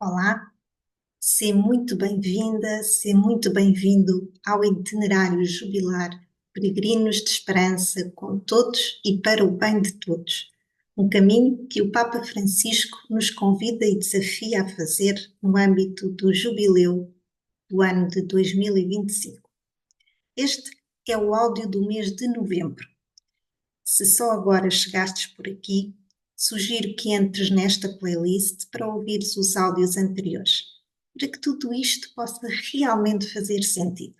Olá, seja muito bem-vinda, seja muito bem-vindo ao itinerário jubilar Peregrinos de Esperança com todos e para o bem de todos. Um caminho que o Papa Francisco nos convida e desafia a fazer no âmbito do jubileu do ano de 2025. Este é o áudio do mês de novembro. Se só agora chegastes por aqui, sugiro que entres nesta playlist para ouvires os áudios anteriores, para que tudo isto possa realmente fazer sentido.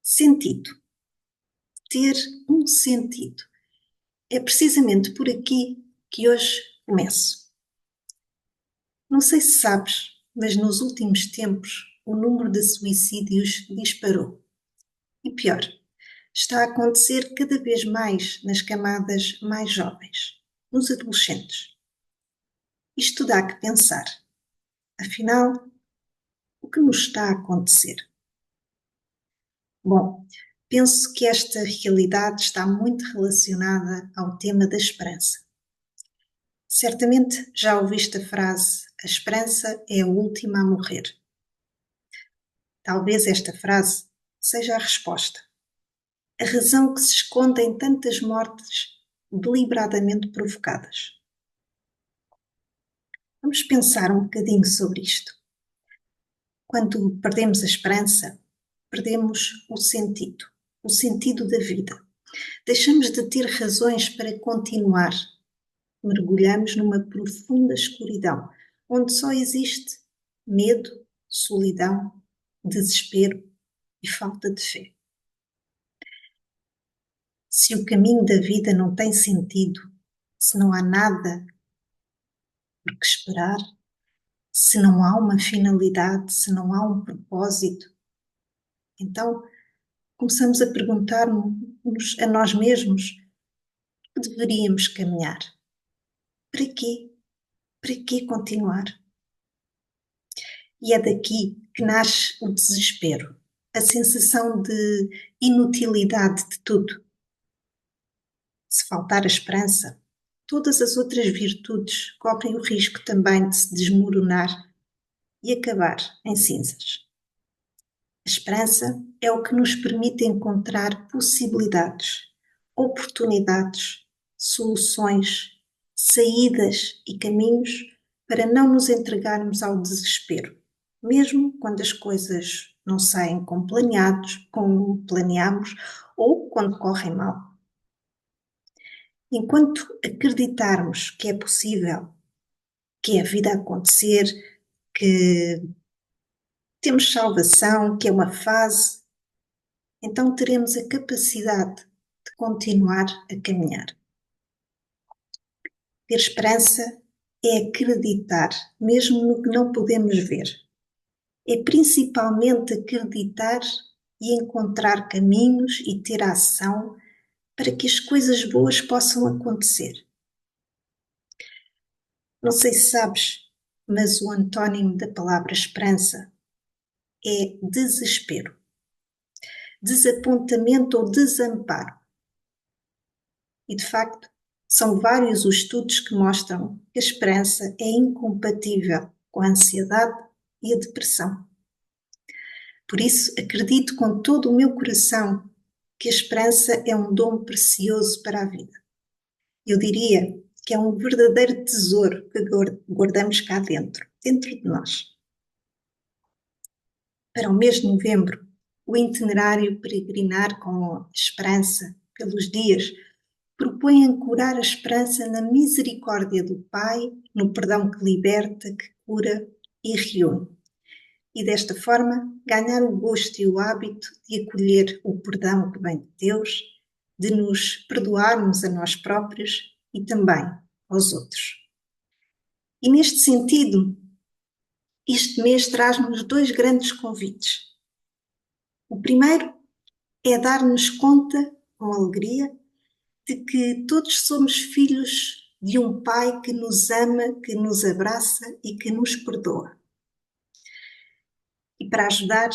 Sentido. Ter um sentido. É precisamente por aqui que hoje começo. Não sei se sabes, mas nos últimos tempos o número de suicídios disparou. E pior, está a acontecer cada vez mais nas camadas mais jovens, nos adolescentes. Isto dá que pensar. Afinal, o que nos está a acontecer? Bom, penso que esta realidade está muito relacionada ao tema da esperança. Certamente já ouviste a frase: a esperança é a última a morrer. Talvez esta frase seja a resposta. A razão que se esconde em tantas mortes deliberadamente provocadas. Vamos pensar um bocadinho sobre isto. Quando perdemos a esperança, perdemos o sentido da vida. Deixamos de ter razões para continuar. Mergulhamos numa profunda escuridão, onde só existe medo, solidão, desespero e falta de fé. Se o caminho da vida não tem sentido, se não há nada por que esperar, se não há uma finalidade, se não há um propósito, então começamos a perguntar-nos a nós mesmos que deveríamos caminhar. Para quê? Para quê continuar? E é daqui que nasce o desespero, a sensação de inutilidade de tudo. Se faltar a esperança, todas as outras virtudes correm o risco também de se desmoronar e acabar em cinzas. A esperança é o que nos permite encontrar possibilidades, oportunidades, soluções, saídas e caminhos para não nos entregarmos ao desespero, mesmo quando as coisas não saem como planeamos ou quando correm mal. Enquanto acreditarmos que é possível, que é a vida a acontecer, que temos salvação, que é uma fase, então teremos a capacidade de continuar a caminhar. Ter esperança é acreditar, mesmo no que não podemos ver. É principalmente acreditar e encontrar caminhos e ter ação para que as coisas boas possam acontecer. Não sei se sabes, mas o antónimo da palavra esperança é desespero, desapontamento ou desamparo. E, de facto, são vários os estudos que mostram que a esperança é incompatível com a ansiedade e a depressão. Por isso, acredito com todo o meu coração que a esperança é um dom precioso para a vida. Eu diria que é um verdadeiro tesouro que guardamos cá dentro de nós. Para o mês de novembro, o itinerário Peregrinar com Esperança pelos dias propõe ancorar a esperança na misericórdia do Pai, no perdão que liberta, que cura e reúne. E desta forma, ganhar o gosto e o hábito de acolher o perdão que vem de Deus, de nos perdoarmos a nós próprios e também aos outros. E neste sentido, este mês traz-nos dois grandes convites. O primeiro é dar-nos conta, com alegria, de que todos somos filhos de um Pai que nos ama, que nos abraça e que nos perdoa. E para ajudar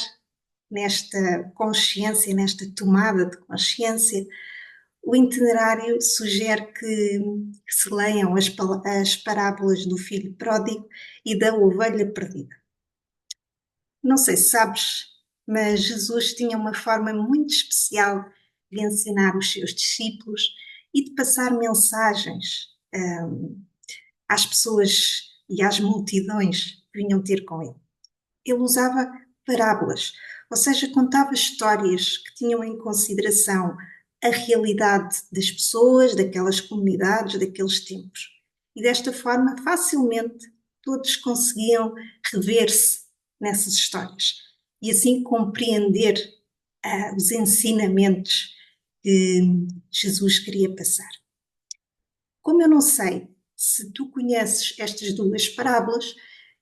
nesta consciência, nesta tomada de consciência, O itinerário sugere que se leiam as parábolas do filho pródigo e da ovelha perdida. Não sei se sabes, mas Jesus tinha uma forma muito especial de ensinar os seus discípulos e de passar mensagens às pessoas e às multidões que vinham ter com ele. Ele usava parábolas, ou seja, contava histórias que tinham em consideração a realidade das pessoas, daquelas comunidades, daqueles tempos. E desta forma, facilmente, todos conseguiam rever-se nessas histórias e assim compreender os ensinamentos que Jesus queria passar. Como eu não sei se tu conheces estas duas parábolas,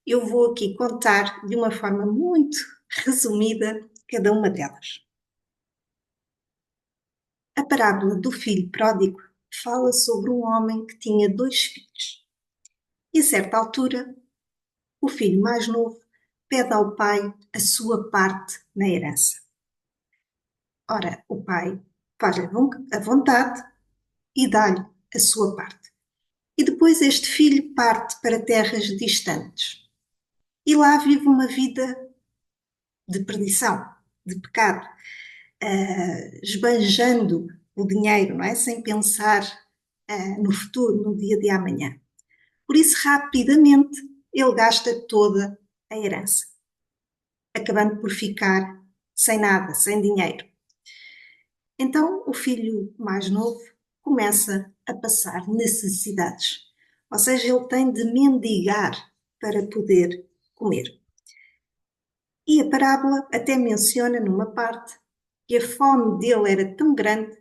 eu vou aqui contar de uma forma muito resumida cada uma delas. A parábola do filho pródigo fala sobre um homem que tinha dois filhos. E a certa altura, o filho mais novo pede ao pai a sua parte na herança. Ora, o pai faz-lhe a vontade e dá-lhe a sua parte. E depois este filho parte para terras distantes. E lá vive uma vida de perdição, de pecado, esbanjando o dinheiro, não é? Sem pensar no futuro, no dia de amanhã. Por isso, rapidamente, ele gasta toda a herança, acabando por ficar sem nada, sem dinheiro. Então, o filho mais novo começa a passar necessidades, ou seja, ele tem de mendigar para poder comer. E a parábola até menciona numa parte que a fome dele era tão grande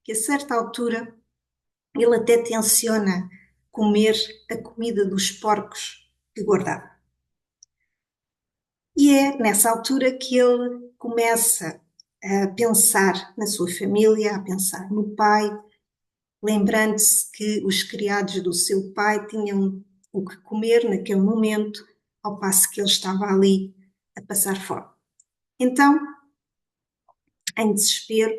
que a certa altura ele até tenciona comer a comida dos porcos que guardava. E é nessa altura que ele começa a pensar na sua família, a pensar no pai, lembrando-se que os criados do seu pai tinham o que comer naquele momento, ao passo que ele estava ali a passar fome. Então, em desespero,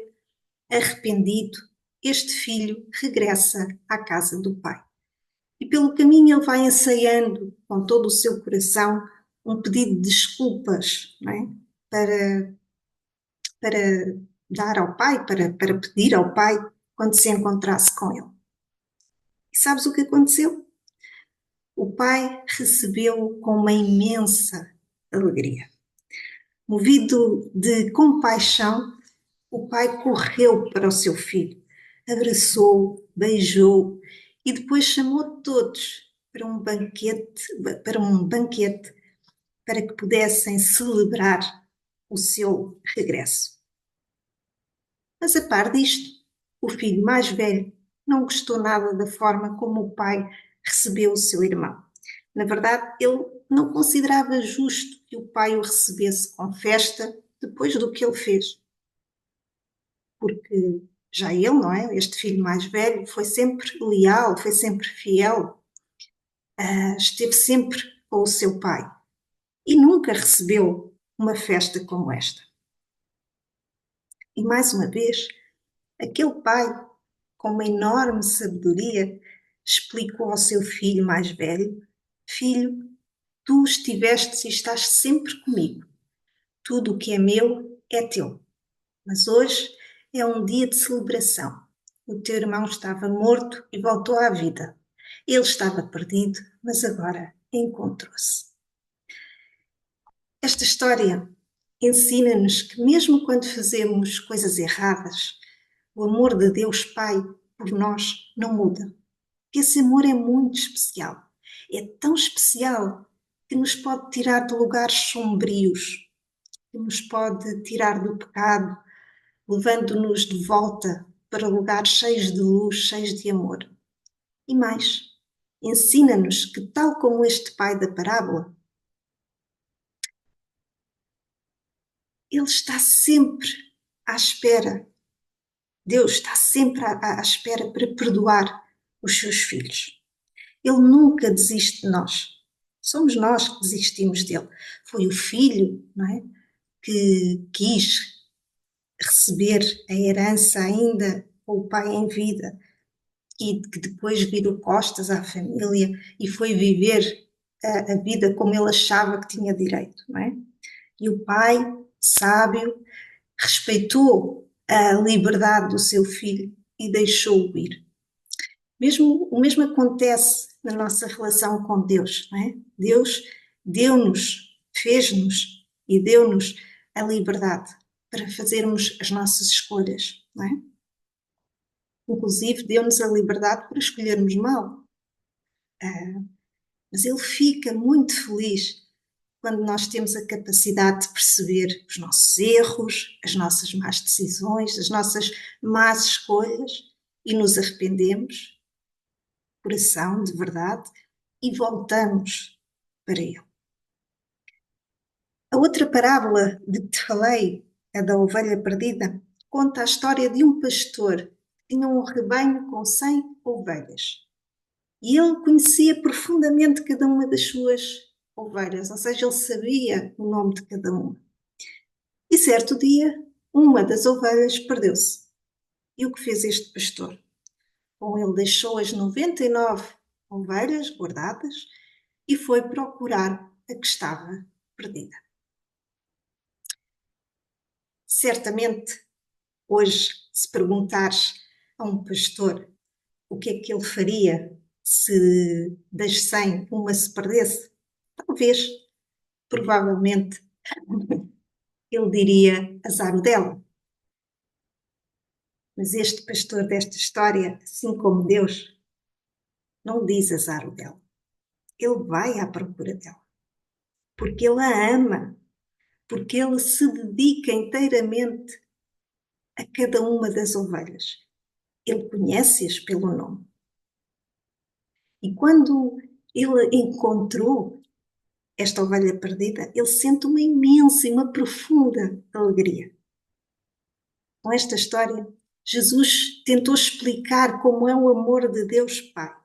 arrependido, este filho regressa à casa do pai. E pelo caminho ele vai ensaiando com todo o seu coração um pedido de desculpas, não é? para dar ao pai, para pedir ao pai quando se encontrasse com ele. E sabes o que aconteceu? O pai recebeu-o com uma imensa alegria. Movido de compaixão, o pai correu para o seu filho, abraçou-o, beijou-o e depois chamou todos para um banquete para que pudessem celebrar o seu regresso. Mas a par disto, o filho mais velho não gostou nada da forma como o pai recebeu o seu irmão. Na verdade, ele não considerava justo que o pai o recebesse com festa depois do que ele fez. Porque já ele, não é? Este filho mais velho foi sempre leal, foi sempre fiel, esteve sempre com o seu pai e nunca recebeu uma festa como esta. E mais uma vez, aquele pai, com uma enorme sabedoria, explicou ao seu filho mais velho: Filho, tu estiveste e estás sempre comigo. Tudo o que é meu é teu. Mas hoje é um dia de celebração. O teu irmão estava morto e voltou à vida. Ele estava perdido, mas agora encontrou-se. Esta história ensina-nos que, mesmo quando fazemos coisas erradas, o amor de Deus Pai por nós não muda. Esse amor é muito especial. É tão especial que nos pode tirar de lugares sombrios, que nos pode tirar do pecado, levando-nos de volta para lugares cheios de luz, cheios de amor. E mais, ensina-nos que, tal como este pai da parábola, ele está sempre à espera. Deus está sempre à espera para perdoar os seus filhos. Ele nunca desiste de nós. Somos nós que desistimos dele. Foi o filho, não é? Que quis receber a herança ainda com o pai em vida e que depois virou costas à família e foi viver a vida como ele achava que tinha direito, não é? E o pai, sábio, respeitou a liberdade do seu filho e deixou-o ir. O mesmo acontece na nossa relação com Deus, não é? Deus deu-nos, fez-nos e deu-nos a liberdade para fazermos as nossas escolhas, não é? Inclusive deu-nos a liberdade para escolhermos mal. Mas Ele fica muito feliz quando nós temos a capacidade de perceber os nossos erros, as nossas más decisões, as nossas más escolhas e nos arrependemos, coração, de verdade, e voltamos para Ele. A outra parábola de que te falei, a da ovelha perdida, conta a história de um pastor que tinha um rebanho com 100 ovelhas. E ele conhecia profundamente cada uma das suas ovelhas, ou seja, ele sabia o nome de cada uma. E certo dia, uma das ovelhas perdeu-se. E o que fez este pastor? Bom, ele deixou as 99 ovelhas guardadas e foi procurar a que estava perdida. Certamente, hoje, se perguntares a um pastor o que é que ele faria se das 100 uma se perdesse, talvez, provavelmente, ele diria azar o dela. Mas este pastor desta história, assim como Deus, não diz azar o dela. Ele vai à procura dela. Porque ele a ama. Porque ele se dedica inteiramente a cada uma das ovelhas. Ele conhece-as pelo nome. E quando ele encontrou esta ovelha perdida, ele sente uma imensa e uma profunda alegria. Com esta história, Jesus tentou explicar como é o amor de Deus Pai.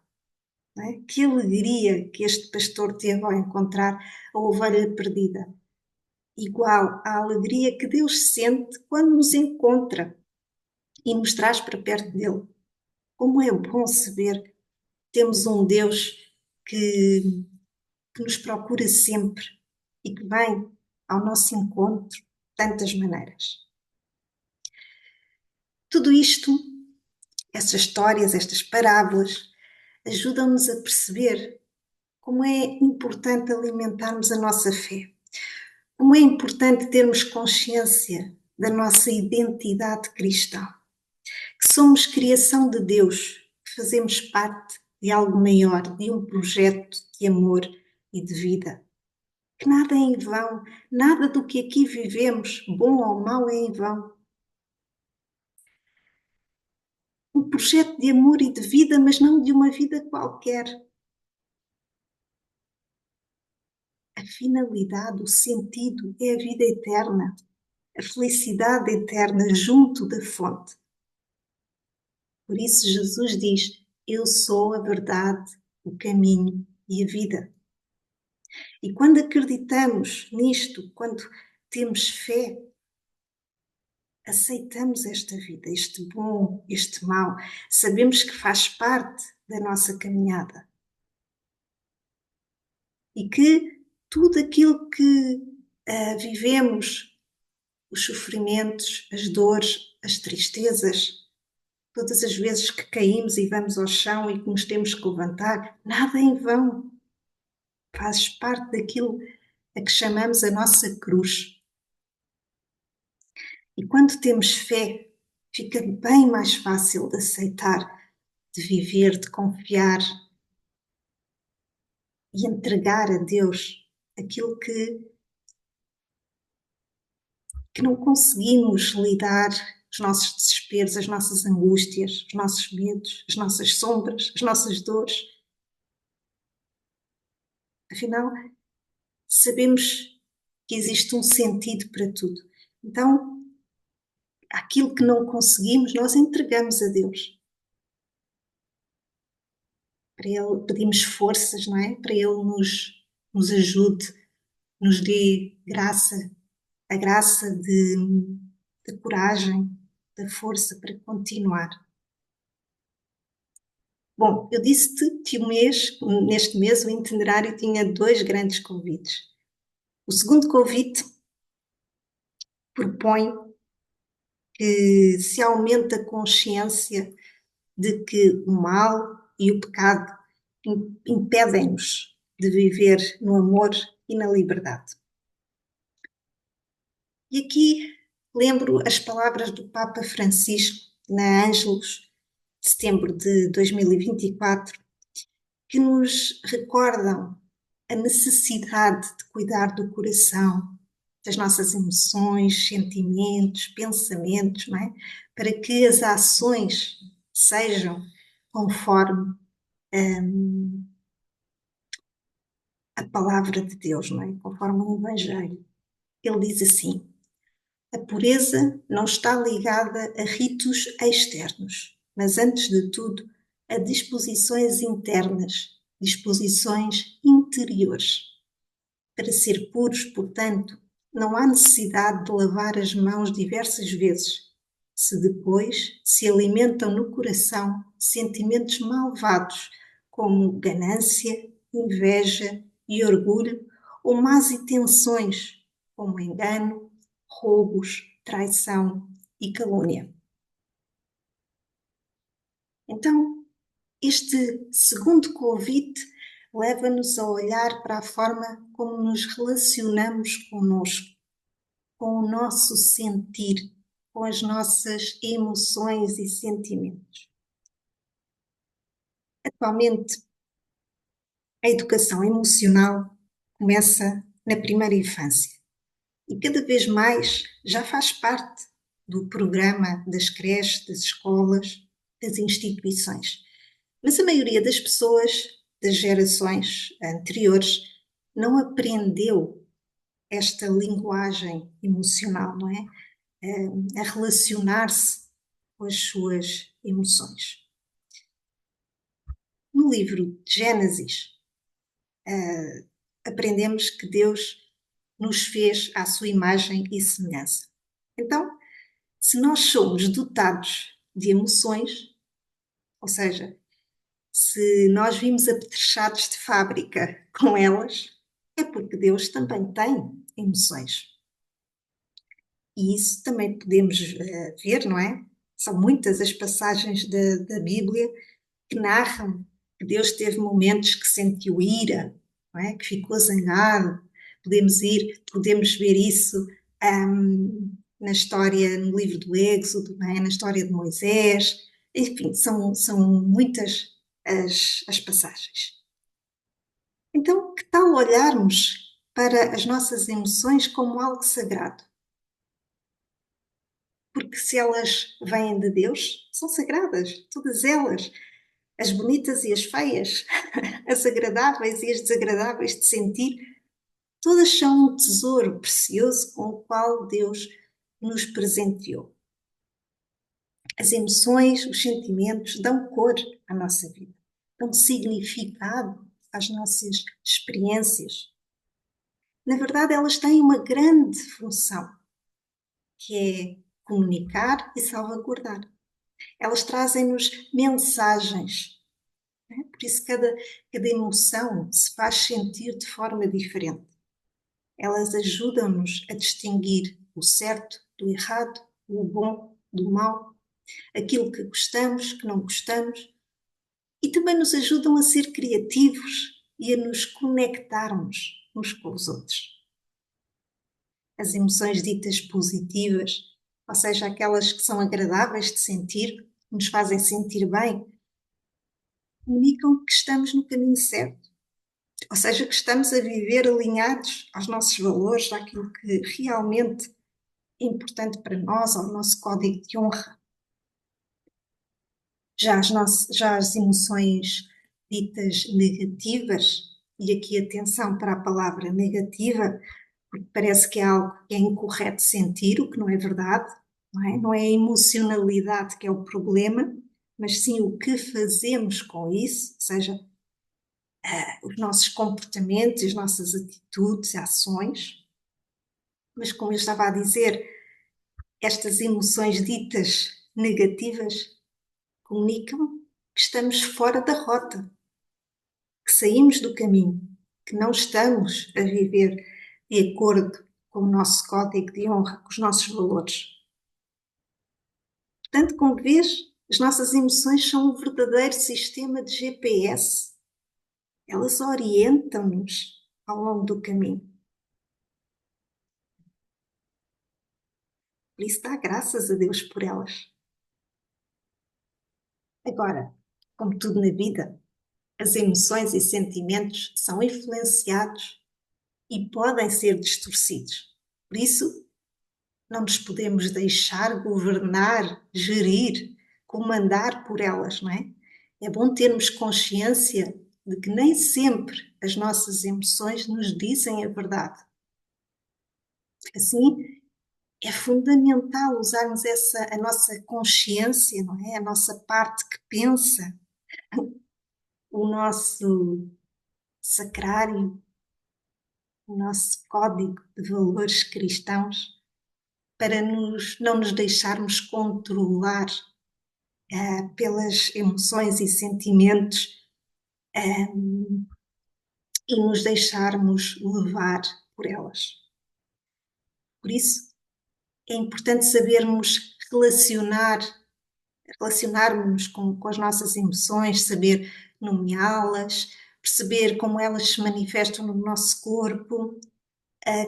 Não é? Que alegria que este pastor teve ao encontrar a ovelha perdida. Igual à alegria que Deus sente quando nos encontra e nos traz para perto dele. Como é bom saber que temos um Deus que, que nos procura sempre e que vem ao nosso encontro de tantas maneiras. Tudo isto, essas histórias, estas parábolas, ajudam-nos a perceber como é importante alimentarmos a nossa fé, como é importante termos consciência da nossa identidade cristã, que somos criação de Deus, que fazemos parte de algo maior, de um projeto de amor e de vida. Que nada é em vão, nada do que aqui vivemos, bom ou mau, é em vão. Um projeto de amor e de vida, mas não de uma vida qualquer. A finalidade, o sentido é a vida eterna, a felicidade eterna junto da fonte. Por isso Jesus diz: eu sou a verdade, o caminho e a vida. E quando acreditamos nisto, quando temos fé, aceitamos esta vida, este bom, este mau, sabemos que faz parte da nossa caminhada. E que tudo aquilo que vivemos, os sofrimentos, as dores, as tristezas, todas as vezes que caímos e vamos ao chão e que nos temos que levantar, nada é em vão. Faz parte daquilo a que chamamos a nossa cruz. E quando temos fé, fica bem mais fácil de aceitar, de viver, de confiar e entregar a Deus aquilo que não conseguimos lidar, os nossos desesperos, as nossas angústias, os nossos medos, as nossas sombras, as nossas dores. Afinal, sabemos que existe um sentido para tudo. Então, aquilo que não conseguimos, nós entregamos a Deus. Para Ele pedimos forças, não é? Para Ele nos ajude, nos dê graça, a graça de coragem, da força para continuar. Bom, eu disse-te que neste mês, o itinerário tinha dois grandes convites. O segundo convite propõe que se aumente a consciência de que o mal e o pecado impedem-nos de viver no amor e na liberdade. E aqui lembro as palavras do Papa Francisco na Ângelus, de setembro de 2024, que nos recordam a necessidade de cuidar do coração, das nossas emoções, sentimentos, pensamentos, não é? Para que as ações sejam conforme a palavra de Deus, não é? Conforme o Evangelho. Ele diz assim: a pureza não está ligada a ritos externos, mas antes de tudo a disposições internas, disposições interiores. Para ser puros, portanto, não há necessidade de lavar as mãos diversas vezes, se depois se alimentam no coração sentimentos malvados, como ganância, inveja e orgulho, ou más intenções, como engano, roubos, traição e calúnia. Então, este segundo convite leva-nos a olhar para a forma como nos relacionamos connosco, com o nosso sentir, com as nossas emoções e sentimentos. Atualmente, a educação emocional começa na primeira infância e cada vez mais já faz parte do programa das creches, das escolas, das instituições. Mas a maioria das pessoas das gerações anteriores não aprendeu esta linguagem emocional, não é? A relacionar-se com as suas emoções. No livro de Gênesis, aprendemos que Deus nos fez à sua imagem e semelhança. Então, se nós somos dotados de emoções, ou seja, se nós vimos apetrechados de fábrica com elas, é porque Deus também tem emoções. E isso também podemos ver, não é? São muitas as passagens da Bíblia que narram que Deus teve momentos que sentiu ira, não é? Que ficou zangado. Podemos ver isso na história, no livro do Êxodo, não é? Na história de Moisés. Enfim, são muitas as passagens. Então, que tal olharmos para as nossas emoções como algo sagrado? Porque se elas vêm de Deus, são sagradas, todas elas, as bonitas e as feias, as agradáveis e as desagradáveis de sentir, todas são um tesouro precioso com o qual Deus nos presenteou. As emoções, os sentimentos dão cor à nossa vida, dão significado às nossas experiências. Na verdade, elas têm uma grande função, que é comunicar e salvaguardar. Elas trazem-nos mensagens. Né? Por isso, cada emoção se faz sentir de forma diferente. Elas ajudam-nos a distinguir o certo do errado, o bom do mau, aquilo que gostamos, que não gostamos, e também nos ajudam a ser criativos e a nos conectarmos uns com os outros. As emoções ditas positivas, ou seja, aquelas que são agradáveis de sentir, nos fazem sentir bem, comunicam que estamos no caminho certo. Ou seja, que estamos a viver alinhados aos nossos valores, àquilo que realmente é importante para nós, ao nosso código de honra. Já as emoções ditas negativas, e aqui atenção para a palavra negativa, porque parece que é algo que é incorreto sentir, o que não é verdade, não é? Não é a emocionalidade que é o problema, mas sim o que fazemos com isso, ou seja, os nossos comportamentos, as nossas atitudes, ações. Mas como eu estava a dizer, estas emoções ditas negativas comunicam que que estamos fora da rota, que saímos do caminho, que não estamos a viver de acordo com o nosso código de honra, com os nossos valores. Portanto, como vês, as nossas emoções são um verdadeiro sistema de GPS. Elas orientam-nos ao longo do caminho. Por isso, dá graças a Deus por elas. Agora, como tudo na vida, as emoções e sentimentos são influenciados e podem ser distorcidos. Por isso, não nos podemos deixar governar, gerir, comandar por elas, não é? É bom termos consciência de que nem sempre as nossas emoções nos dizem a verdade. Assim, é fundamental usarmos a nossa consciência, não é? A nossa parte que pensa, o nosso sacrário, o nosso código de valores cristãos, para não nos deixarmos controlar pelas emoções e sentimentos e nos deixarmos levar por elas. Por isso, é importante sabermos relacionarmos com as nossas emoções, saber nomeá-las, perceber como elas se manifestam no nosso corpo,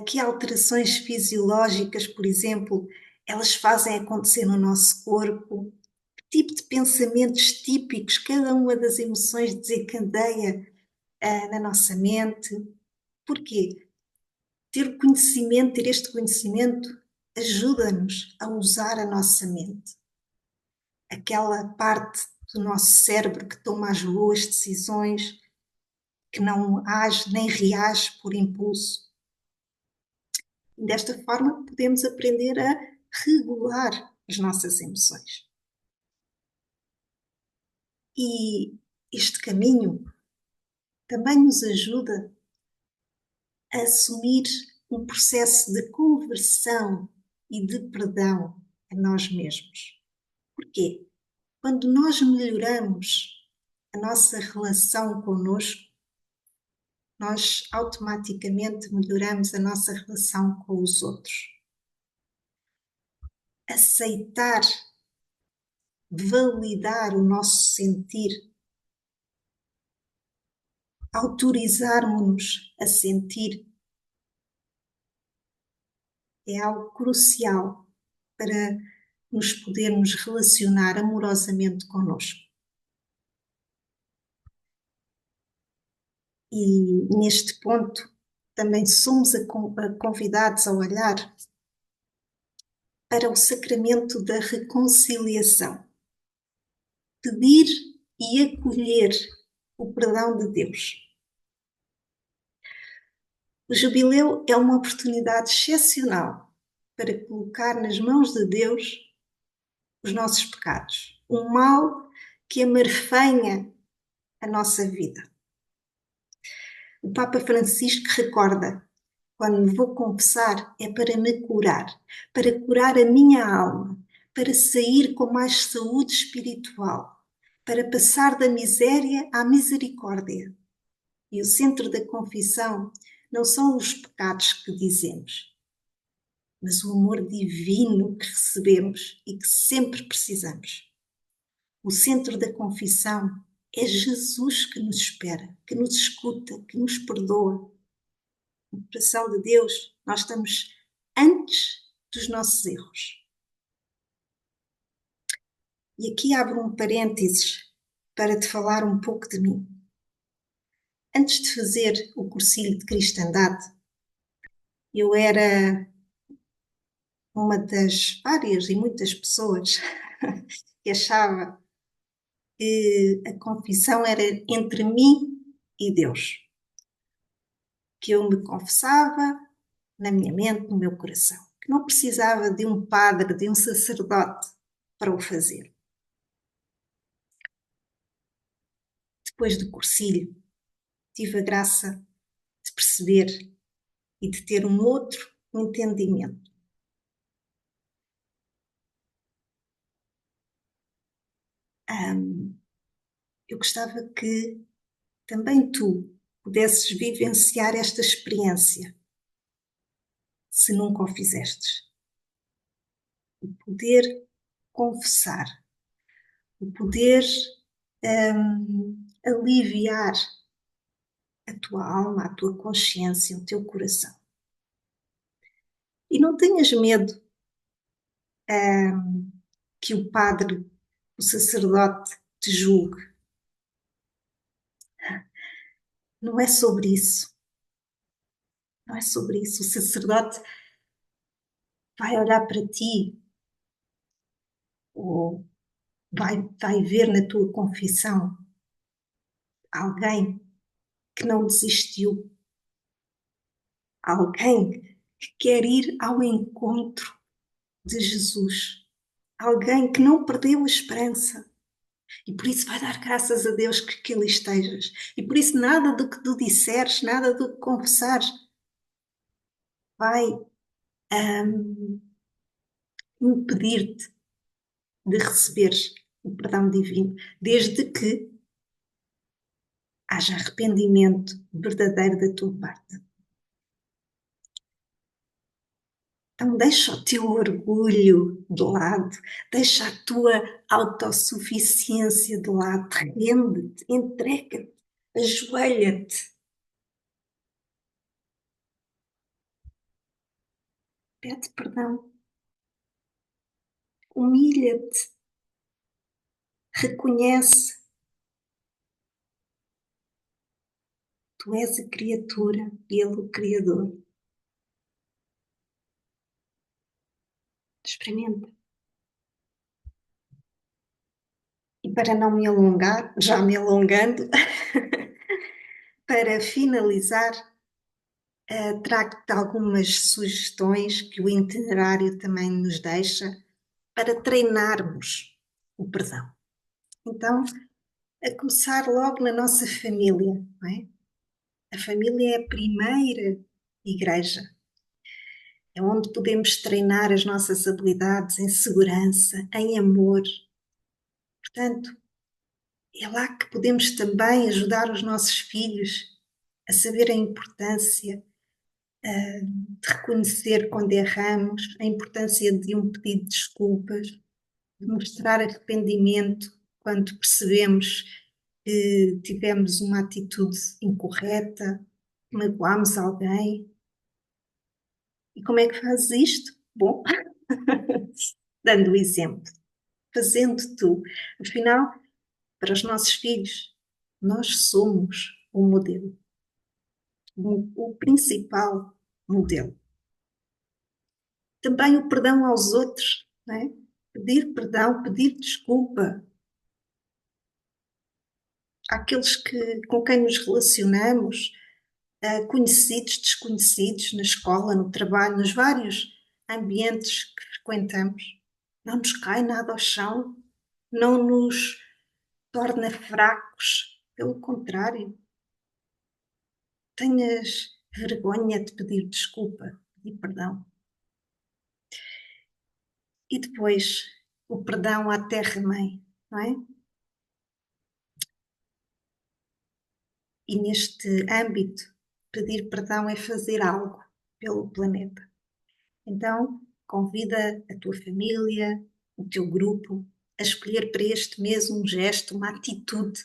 que alterações fisiológicas, por exemplo, elas fazem acontecer no nosso corpo, que tipo de pensamentos típicos cada uma das emoções desencadeia na nossa mente. Porquê? Ter este conhecimento ajuda-nos a usar a nossa mente. Aquela parte do nosso cérebro que toma as boas decisões, que não age nem reage por impulso. E desta forma podemos aprender a regular as nossas emoções. E este caminho também nos ajuda a assumir um processo de conversão e de perdão a nós mesmos. Porquê? Quando nós melhoramos a nossa relação connosco, nós automaticamente melhoramos a nossa relação com os outros. Aceitar, validar o nosso sentir, autorizarmos-nos a sentir, é algo crucial para nos podermos relacionar amorosamente connosco. E neste ponto também somos convidados a olhar para o sacramento da reconciliação. Pedir e acolher o perdão de Deus. O jubileu é uma oportunidade excepcional para colocar nas mãos de Deus os nossos pecados, um mal que amarfanha a nossa vida. O Papa Francisco recorda: quando me vou confessar é para me curar, para curar a minha alma, para sair com mais saúde espiritual, para passar da miséria à misericórdia. E o centro da confissão não são os pecados que dizemos, mas o amor divino que recebemos e que sempre precisamos. O centro da confissão é Jesus que nos espera, que nos escuta, que nos perdoa. No coração de Deus, nós estamos antes dos nossos erros. E aqui abro um parênteses para te falar um pouco de mim. Antes de fazer o cursilho de cristandade, eu era uma das várias e muitas pessoas que achava que a confissão era entre mim e Deus. Que eu me confessava na minha mente, no meu coração. Que não precisava de um padre, de um sacerdote para o fazer. Depois do cursilho, tive a graça de perceber e de ter um outro entendimento. eu gostava que também tu pudesses vivenciar esta experiência, se nunca o fizestes. O poder confessar, o poder aliviar a tua alma, a tua consciência, o teu coração. E não tenhas medo que o padre, o sacerdote, te julgue. Não é sobre isso. Não é sobre isso. O sacerdote vai olhar para ti ou vai ver na tua confissão alguém que não desistiu, alguém que quer ir ao encontro de Jesus, alguém que não perdeu a esperança. E por isso vai dar graças a Deus que ali estejas. E por isso nada do que tu disseres, nada do que confessares vai impedir-te de receber o perdão divino, desde que haja arrependimento verdadeiro da tua parte. Então deixa o teu orgulho de lado, deixa a tua autossuficiência de lado, rende-te, entrega-te, ajoelha-te, pede perdão, humilha-te, reconhece. Tu és a criatura e Ele o Criador. Experimenta. E para não me alongar, já me alongando, para finalizar, trago-te algumas sugestões que o itinerário também nos deixa para treinarmos o perdão. Então, a começar logo na nossa família, não é? A família é a primeira igreja. É onde podemos treinar as nossas habilidades em segurança, em amor. Portanto, é lá que podemos também ajudar os nossos filhos a saber a importância de reconhecer quando erramos, a importância de um pedido de desculpas, de mostrar arrependimento quando percebemos que tivemos uma atitude incorreta, magoámos alguém. E como é que fazes isto? Bom, dando o exemplo, fazendo tu. Afinal, para os nossos filhos, nós somos o modelo, o principal modelo. Também o perdão aos outros, não é? Pedir perdão, pedir desculpa àqueles com quem nos relacionamos, conhecidos, desconhecidos, na escola, no trabalho, nos vários ambientes que frequentamos. Não nos cai nada ao chão, não nos torna fracos, pelo contrário. Tenhas vergonha de pedir desculpa, pedir perdão. E depois, o perdão à terra-mãe, não é? E neste âmbito, pedir perdão é fazer algo pelo planeta. Então, convida a tua família, o teu grupo, a escolher para este mês um gesto, uma atitude,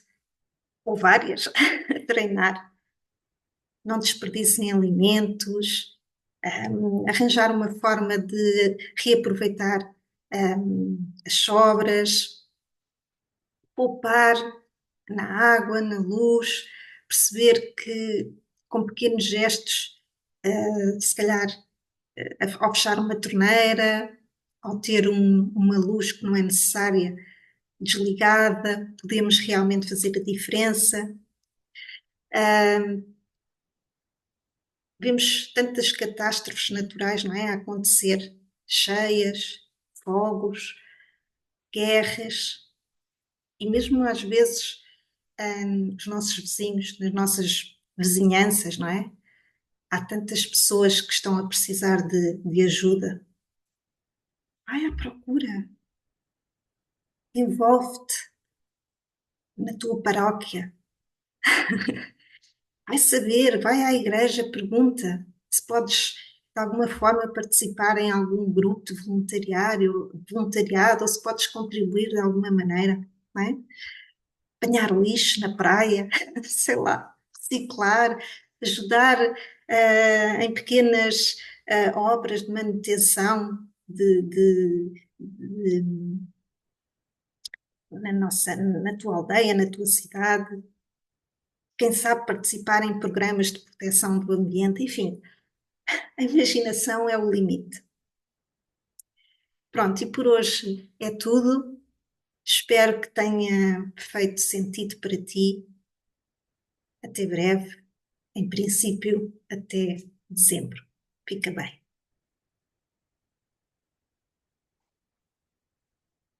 ou várias, a treinar. Não desperdicem alimentos, arranjar uma forma de reaproveitar as sobras, poupar na água, na luz, perceber que com pequenos gestos, se calhar ao fechar uma torneira, ao ter uma luz que não é necessária desligada, podemos realmente fazer a diferença. Vemos tantas catástrofes naturais, não é, a acontecer, cheias, fogos, guerras, e mesmo às vezes os nossos vizinhos, nas nossas vizinhanças, não é? Há tantas pessoas que estão a precisar de ajuda. Vai à procura. Envolve-te. na tua paróquia. Vai saber, vai à igreja, pergunta se podes de alguma forma participar em algum grupo de voluntariado ou se podes contribuir de alguma maneira, não é? Apanhar lixo na praia, sei lá, reciclar, ajudar em pequenas obras de manutenção na tua aldeia, na tua cidade. Quem sabe participar em programas de proteção do ambiente, enfim, a imaginação é o limite. Pronto, e por hoje é tudo. Espero que tenha feito sentido para ti. Até breve, em princípio, até dezembro. Fica bem.